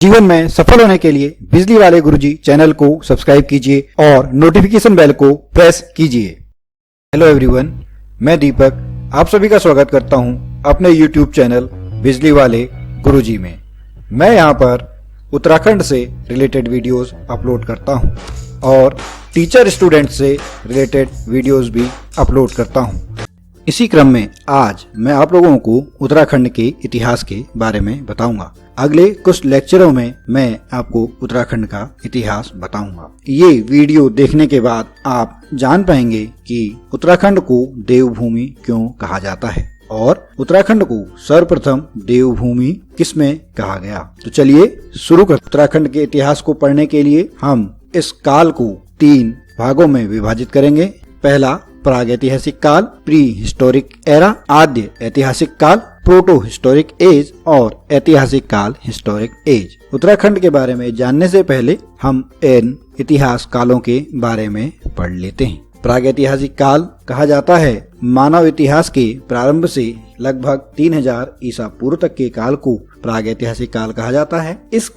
जीवन में सफल होने के लिए बिजली वाले गुरुजी चैनल को सब्सक्राइब कीजिए और नोटिफिकेशन बेल को प्रेस कीजिए। हेलो एवरीवन, मैं दीपक आप सभी का स्वागत करता हूं अपने यूट्यूब चैनल बिजली वाले गुरुजी में। मैं यहां पर उत्तराखंड से रिलेटेड वीडियोस अपलोड करता हूं और टीचर स्टूडेंट से रिलेटेड वीडियोस भी अपलोड करता हूं। इसी क्रम में आज मैं आप लोगों को उत्तराखंड के इतिहास के बारे में बताऊंगा। अगले कुछ लेक्चरों में मैं आपको उत्तराखंड का इतिहास बताऊंगा। ये वीडियो देखने के बाद आप जान पाएंगे कि उत्तराखंड को देवभूमि क्यों कहा जाता है और उत्तराखंड को सर्वप्रथम देवभूमि किसमें कहा गया। तो चलिए शुरू करते। उत्तराखंड के इतिहास को पढ़ने के लिए हम इस काल को 3 भागों में विभाजित करेंगे। पहला प्रागैतिहासिक काल, प्री हिस्टोरिक एरा, आद्य ऐतिहासिक काल, प्रोटो हिस्टोरिक एज और ऐतिहासिक काल हिस्टोरिक एज। उत्तराखंड के बारे में जानने से पहले हम इन इतिहास कालों के बारे में पढ़ लेते हैं। प्रागैतिहासिक काल कहा जाता है मानव इतिहास के प्रारंभ से लगभग 3000 ईसा पूर्व तक के काल को प्रागैतिहासिक काल कहा जाता है। इस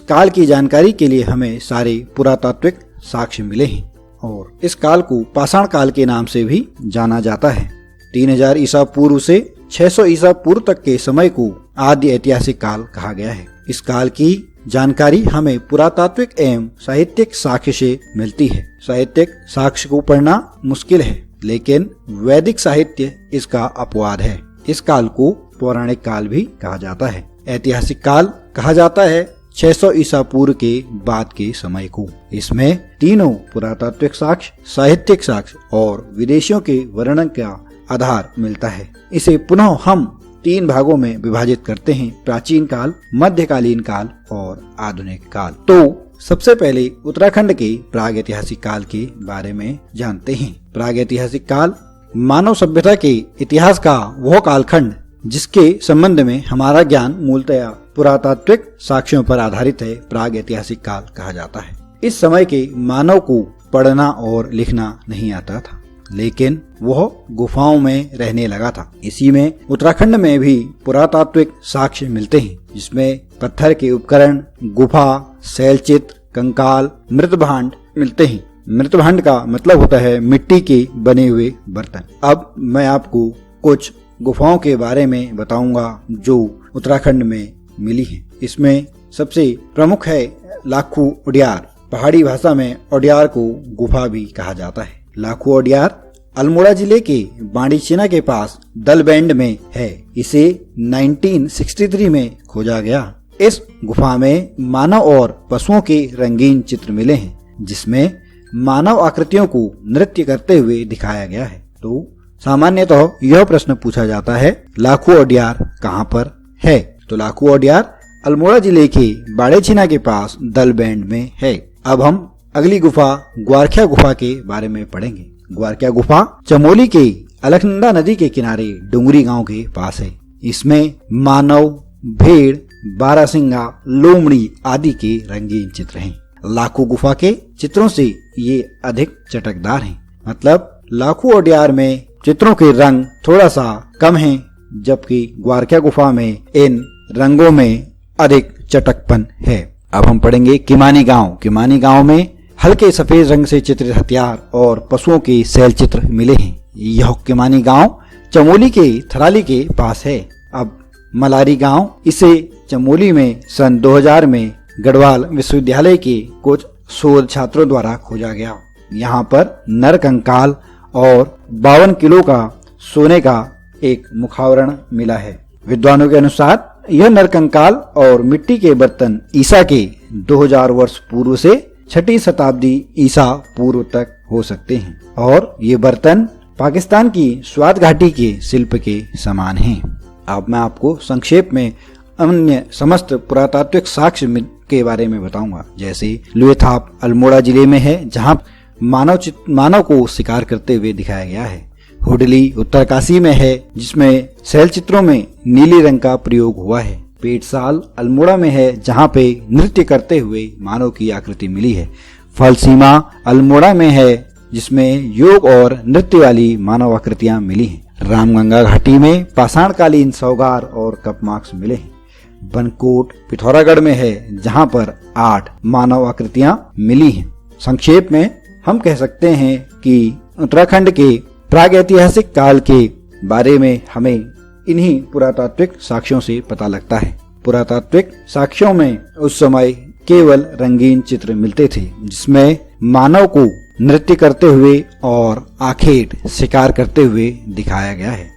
काल की जानकारी के लिए हमें सारे पुरातात्विक साक्ष्य मिले हैं और इस काल को पाषाण काल के नाम से भी जाना जाता है। 3000 ईसा पूर्व से 600 ईसा पूर्व तक के समय को आद्य ऐतिहासिक काल कहा गया है। इस काल की जानकारी हमें पुरातात्विक एवं साहित्यिक साक्ष्य से मिलती है। साहित्यिक साक्ष्य को पढ़ना मुश्किल है, लेकिन वैदिक साहित्य इसका अपवाद है। इस काल को पौराणिक काल भी कहा जाता है। ऐतिहासिक काल कहा जाता है 600 ईसा पूर्व के बाद के समय को। इसमें तीनों पुरातात्विक साक्ष्य, साहित्यिक साक्ष्य और विदेशियों के वर्णन का आधार मिलता है। इसे पुनः हम 3 भागों में विभाजित करते हैं: प्राचीन काल, मध्यकालीन काल और आधुनिक काल। तो सबसे पहले उत्तराखंड के प्रागैतिहासिक काल के बारे में जानते हैं। प्रागैतिहासिक काल मानव सभ्यता के इतिहास का वह कालखंड जिसके संबंध में हमारा ज्ञान मूलतया पुरातात्विक साक्ष्यों पर आधारित है, प्रागैतिहासिक काल कहा जाता है। इस समय के मानव को पढ़ना और लिखना नहीं आता था, लेकिन वह गुफाओं में रहने लगा था। इसी में उत्तराखंड में भी पुरातात्विक साक्ष्य मिलते हैं, जिसमें पत्थर के उपकरण, गुफा, शैलचित्र, कंकाल, मृतभांड मिलते हैं। मृतभांड का मतलब होता है मिट्टी के बने हुए बर्तन। अब मैं आपको कुछ गुफाओं के बारे में बताऊंगा जो उत्तराखंड में मिली है। इसमें सबसे प्रमुख है लाखू ओडियार। पहाड़ी भाषा में ओडियार को गुफा भी कहा जाता है। लाखू ओडियार अल्मोड़ा जिले के बांडीछिना के पास दलबैंड में है। इसे 1963 में खोजा गया। इस गुफा में मानव और पशुओं के रंगीन चित्र मिले हैं, जिसमें मानव आकृतियों को नृत्य करते हुए दिखाया गया है। तो सामान्यतः यह प्रश्न पूछा जाता है, लाखू ओडियार कहाँ पर है? तो लाखू ओडियार अल्मोड़ा जिले के बाड़ेछिना के पास दलबैंड में है। अब हम अगली गुफा ग्वारख्या गुफा के बारे में पढ़ेंगे। ग्वारख्या गुफा चमोली के अलकनंदा नदी के किनारे डुंगरी गांव के पास है। इसमें मानव, भेड़, बारहसिंगा, लोमड़ी आदि के रंगीन चित्र हैं। लाखू गुफा के चित्रों से ये अधिक चटकदार हैं। मतलब लाखू ओडियार में चित्रों के रंग थोड़ा सा कम हैं, जबकि ग्वारख्या गुफा में इन रंगों में अधिक चटकपन है। अब हम पढ़ेंगे किमानी गांव। किमानी गांव में हल्के सफेद रंग से चित्रित हथियार और पशुओं के शैल चित्र मिले हैं। यह किमानी गांव चमोली के थराली के पास है। अब मलारी गांव, इसे चमोली में सन 2000 में गढ़वाल विश्वविद्यालय के कुछ शोध छात्रों द्वारा खोजा गया। यहाँ पर नर कंकाल और 52 किलो का सोने का एक मुखावरण मिला है। विद्वानों के अनुसार यह नरकंकाल और मिट्टी के बर्तन ईसा के 2000 वर्ष पूर्व से 6ठी शताब्दी ईसा पूर्व तक हो सकते हैं और ये बर्तन पाकिस्तान की स्वात घाटी के शिल्प के समान हैं। अब मैं आपको संक्षेप में अन्य समस्त पुरातात्विक साक्ष्य के बारे में बताऊंगा। जैसे लुएथाप अल्मोड़ा जिले में है, जहाँ मानव को शिकार करते हुए दिखाया गया है। हुडली उत्तरकाशी में है, जिसमें शैल चित्रों में नीले रंग का प्रयोग हुआ है। पेटसाल अल्मोड़ा में है, जहाँ पे नृत्य करते हुए मानव की आकृति मिली है। फलसीमा अल्मोड़ा में है, जिसमें योग और नृत्य वाली मानव आकृतियां मिली हैं। रामगंगा घाटी में पाषाणकालीन सौगार और कप मार्क्स मिले हैं। बनकोट पिथौरागढ़ में है, जहाँ पर 8 मानव आकृतियां मिली हैं। संक्षेप में हम कह सकते हैं कि उत्तराखंड के प्रागैतिहासिक काल के बारे में हमें इन्हीं पुरातात्विक साक्ष्यों से पता लगता है। पुरातात्विक साक्ष्यों में उस समय केवल रंगीन चित्र मिलते थे, जिसमें मानव को नृत्य करते हुए और आखेट शिकार करते हुए दिखाया गया है।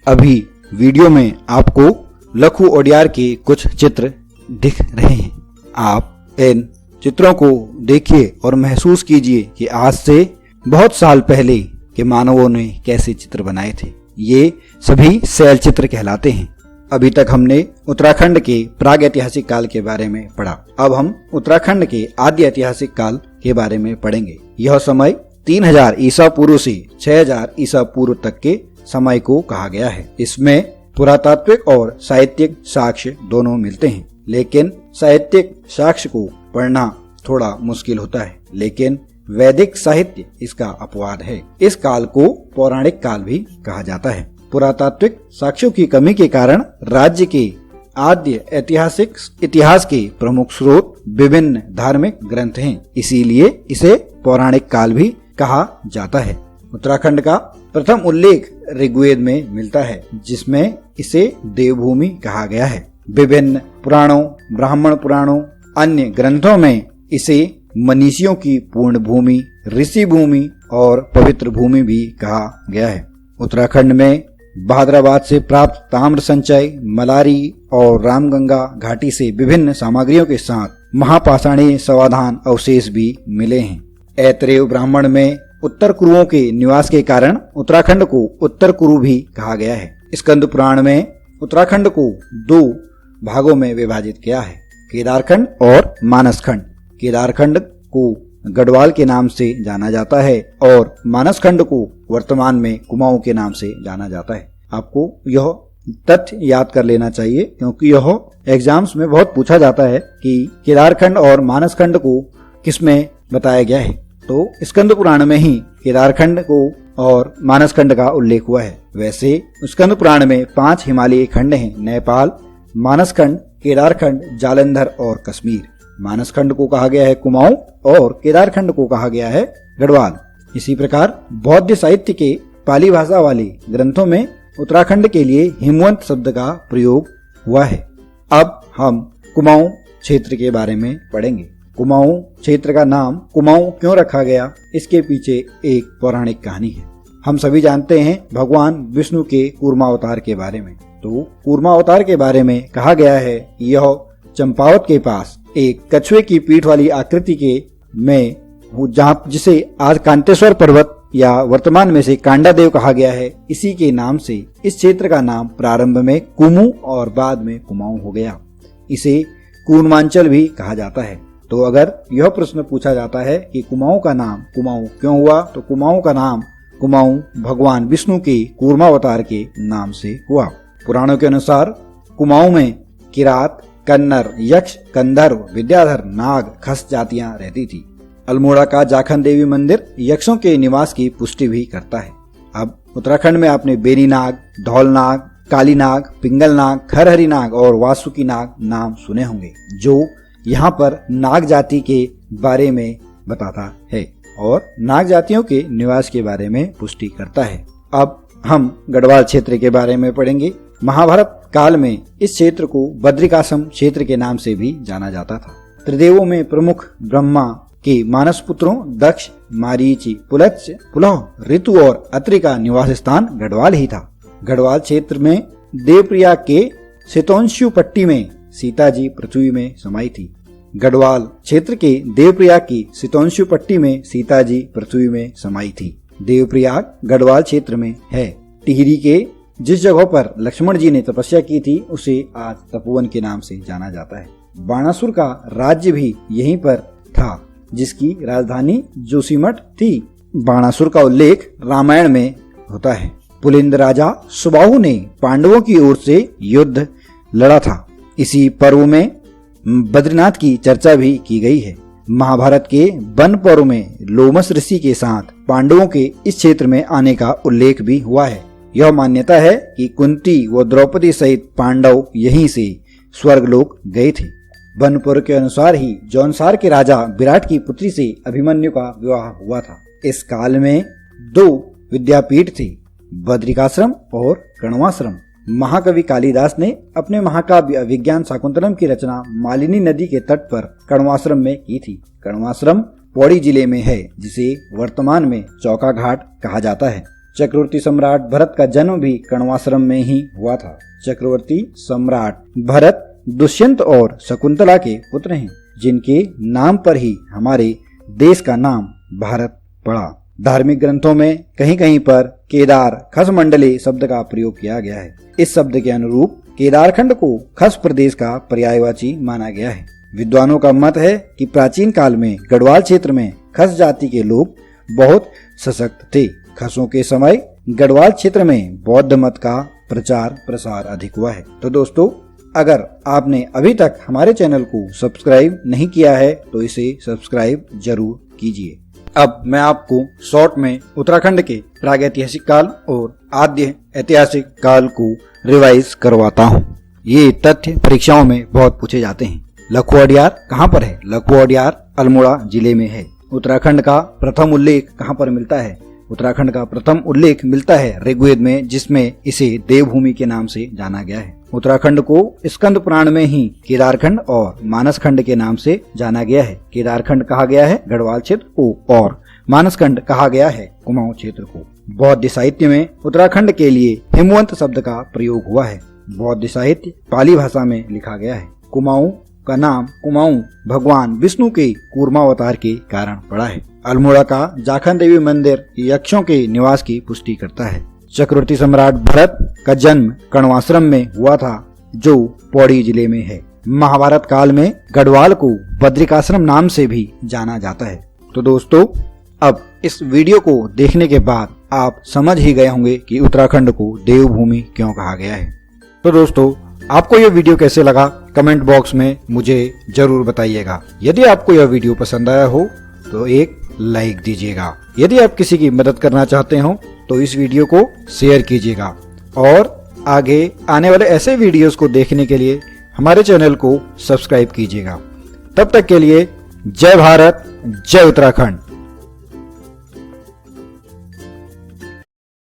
अभी वीडियो में आपको लखू ओडियार के कुछ चित्र दिख रहे हैं। आप इन चित्रों को देखिए और महसूस कीजिए कि आज से बहुत साल पहले के मानवों ने कैसे चित्र बनाए थे। ये सभी शैल चित्र कहलाते हैं। अभी तक हमने उत्तराखंड के प्रागैतिहासिक काल के बारे में पढ़ा। अब हम उत्तराखंड के आद्य ऐतिहासिक काल के बारे में पढ़ेंगे। यह समय 3000 ईसा पूर्व से 6000 ईसा पूर्व तक के समय को कहा गया है। इसमें पुरातात्विक और साहित्यिक साक्ष्य दोनों मिलते हैं, लेकिन साहित्यिक साक्ष्य को पढ़ना थोड़ा मुश्किल होता है, लेकिन वैदिक साहित्य इसका अपवाद है। इस काल को पौराणिक काल भी कहा जाता है। पुरातात्विक साक्ष्यों की कमी के कारण राज्य के आद्य ऐतिहासिक इतिहास के प्रमुख स्रोत विभिन्न धार्मिक ग्रंथ हैं, इसीलिए इसे पौराणिक काल भी कहा जाता है। उत्तराखंड का प्रथम उल्लेख ऋग्वेद में मिलता है, जिसमें इसे देवभूमि कहा गया है। विभिन्न पुराणों, ब्राह्मण पुराणों, अन्य ग्रंथों में इसे मनीषियों की पूर्ण भूमि, ऋषि भूमि और पवित्र भूमि भी कहा गया है। उत्तराखंड में बहादुराबाद से प्राप्त ताम्र संचय, मलारी और रामगंगा घाटी से विभिन्न सामग्रियों के साथ महापाषाणीय समाधान अवशेष भी मिले हैं। ऐतरेय ब्राह्मण में उत्तर कुरुओं के निवास के कारण उत्तराखंड को उत्तर कुरु भी कहा गया है। स्कंद पुराण में उत्तराखंड को 2 भागों में विभाजित किया है, केदारखंड और मानसखंड। केदारखंड को गढ़वाल के नाम से जाना जाता है और मानसखंड को वर्तमान में कुमाऊं के नाम से जाना जाता है। आपको यह तथ्य याद कर लेना चाहिए, क्योंकि यह एग्जाम्स में बहुत पूछा जाता है कि केदारखंड और मानसखंड को किसमें बताया गया है। तो स्कंद पुराण में ही केदारखंड को और मानसखंड का उल्लेख हुआ है। वैसे स्कंद पुराण में 5 हिमालयी खंड हैं: नेपाल, मानसखंड, केदारखंड, जालंधर और कश्मीर। मानसखंड को कहा गया है कुमाऊं और केदारखंड को कहा गया है गढ़वाल। इसी प्रकार बौद्ध साहित्य के पाली भाषा वाले ग्रंथों में उत्तराखंड के लिए हिमवंत शब्द का प्रयोग हुआ है। अब हम कुमाऊं क्षेत्र के बारे में पढ़ेंगे। कुमाऊं क्षेत्र का नाम कुमाऊं क्यों रखा गया, इसके पीछे एक पौराणिक कहानी है। हम सभी जानते हैं भगवान विष्णु के कूर्मावतार के बारे में। तो कूर्मावतार के बारे में कहा गया है, यह चंपावत के पास एक कछुए की पीठ वाली आकृति के में जहाँ जिसे आज कांतेश्वर पर्वत या वर्तमान में से कांडादेव कहा गया है, इसी के नाम से इस क्षेत्र का नाम प्रारंभ में कुमू और बाद में कुमाऊं हो गया। इसे कूर्मांचल भी कहा जाता है। तो अगर यह प्रश्न पूछा जाता है कि कुमाऊं का नाम कुमाऊं क्यों हुआ, तो कुमाऊं का नाम कुमाऊं भगवान विष्णु के कूर्मावतार के नाम से हुआ। पुराणों के अनुसार कुमाऊं में किरात, कन्नर, यक्ष, गंधर्व, विद्याधर, नाग, खस जातियां रहती थी। अल्मोड़ा का जाखन देवी मंदिर यक्षों के निवास की पुष्टि भी करता है। अब उत्तराखंड में आपने बेनी नाग, धौल नाग, काली नाग, पिंगल नाग, खरहरी नाग और वासुकी नाग नाम सुने होंगे, जो यहाँ पर नाग जाति के बारे में बताता है और नाग जातियों के निवास के बारे में पुष्टि करता है। अब हम गढ़वाल क्षेत्र के बारे में पढ़ेंगे। महाभारत काल में इस क्षेत्र को बद्रिकाश्रम क्षेत्र के नाम से भी जाना जाता था। त्रिदेवों में प्रमुख ब्रह्मा के मानस पुत्रों दक्ष, मारीचि, पुलत्स्य, पुलह, ऋतु और अत्रि का निवास स्थान गढ़वाल ही था। गढ़वाल क्षेत्र में देवप्रिया के शीतोंशु पट्टी में सीता जी पृथ्वी में समाई थी। गढ़वाल क्षेत्र के देवप्रयाग की शीतोंशु पट्टी में सीता जी पृथ्वी में समाई थी। देवप्रयाग गढ़वाल क्षेत्र में है। टिहरी के जिस जगह पर लक्ष्मण जी ने तपस्या की थी, उसे आज तपोवन के नाम से जाना जाता है। बाणासुर का राज्य भी यहीं पर था, जिसकी राजधानी जोशीमठ थी। बाणासुर का उल्लेख रामायण में होता है। पुलिंद राजा सुबाहु ने पांडवों की ओर से युद्ध लड़ा था। इसी पर्व में बद्रीनाथ की चर्चा भी की गई है। महाभारत के वन पर्व में लोमस ऋषि के साथ पांडवों के इस क्षेत्र में आने का उल्लेख भी हुआ है। यह मान्यता है कि कुंती व द्रौपदी सहित पांडव यहीं से स्वर्गलोक गए थे। बनपुर के अनुसार ही जौनसार के राजा विराट की पुत्री से अभिमन्यु का विवाह हुआ था। इस काल में 2 विद्यापीठ थे, बद्रिकाश्रम और कण्वाश्रम। महाकवि कालिदास ने अपने महाकाव्य विज्ञान शाकुंतलम की रचना मालिनी नदी के तट पर कण्वाश्रम में की थी। कण्वाश्रम पौड़ी जिले में है, जिसे वर्तमान में चौका घाट कहा जाता है। चक्रवर्ती सम्राट भरत का जन्म भी कण्वाश्रम में ही हुआ था। चक्रवर्ती सम्राट भरत दुष्यंत और शकुंतला के पुत्र हैं, जिनके नाम पर ही हमारे देश का नाम भारत पड़ा। धार्मिक ग्रंथों में कहीं कहीं पर केदार खस मंडले शब्द का प्रयोग किया गया है। इस शब्द के अनुरूप केदारखंड को खस प्रदेश का पर्यायवाची माना गया है। विद्वानों का मत है कि प्राचीन काल में गढ़वाल क्षेत्र में खस जाति के लोग बहुत सशक्त थे। खसों के समय गढ़वाल क्षेत्र में बौद्ध मत का प्रचार प्रसार अधिक हुआ है। तो दोस्तों, अगर आपने अभी तक हमारे चैनल को सब्सक्राइब नहीं किया है तो इसे सब्सक्राइब जरूर कीजिए। अब मैं आपको शॉर्ट में उत्तराखंड के प्रागैतिहासिक काल और आद्य ऐतिहासिक काल को रिवाइज करवाता हूँ। ये तथ्य परीक्षाओं में बहुत पूछे जाते हैं। लखुअडियार कहाँ पर है? लखुअडियार अल्मोड़ा जिले में है। उत्तराखंड का प्रथम उल्लेख कहाँ पर मिलता है? उत्तराखंड का प्रथम उल्लेख मिलता है ऋग्वेद में, जिसमें इसे देवभूमि के नाम से जाना गया है। उत्तराखंड को स्कंद पुराण में ही केदारखंड और मानसखंड के नाम से जाना गया है। केदारखंड कहा गया है गढ़वाल क्षेत्र को और मानसखंड कहा गया है कुमाऊं क्षेत्र को। बौद्ध साहित्य में उत्तराखंड के लिए हिमवंत शब्द का प्रयोग हुआ है। बौद्ध साहित्य पाली भाषा में लिखा गया है। कुमाऊं का नाम कुमाऊं भगवान विष्णु के कूर्मावतार के कारण पड़ा है। अल्मोड़ा का जाखन देवी मंदिर यक्षों के निवास की पुष्टि करता है। चक्रवर्ती सम्राट भरत का जन्म कण्वाश्रम में हुआ था, जो पौड़ी जिले में है। महाभारत काल में गढ़वाल को बद्रिकाश्रम नाम से भी जाना जाता है। तो दोस्तों, अब इस वीडियो को देखने के बाद आप समझ ही गए होंगे कि उत्तराखंड को देवभूमि क्यों कहा गया है। तो दोस्तों, आपको यह वीडियो कैसे लगा कमेंट बॉक्स में मुझे जरूर बताइएगा। यदि आपको यह वीडियो पसंद आया हो तो एक लाइक दीजिएगा। यदि आप किसी की मदद करना चाहते हो तो इस वीडियो को शेयर कीजिएगा और आगे आने वाले ऐसे वीडियोस को देखने के लिए हमारे चैनल को सब्सक्राइब कीजिएगा। तब तक के लिए जय भारत, जय उत्तराखंड।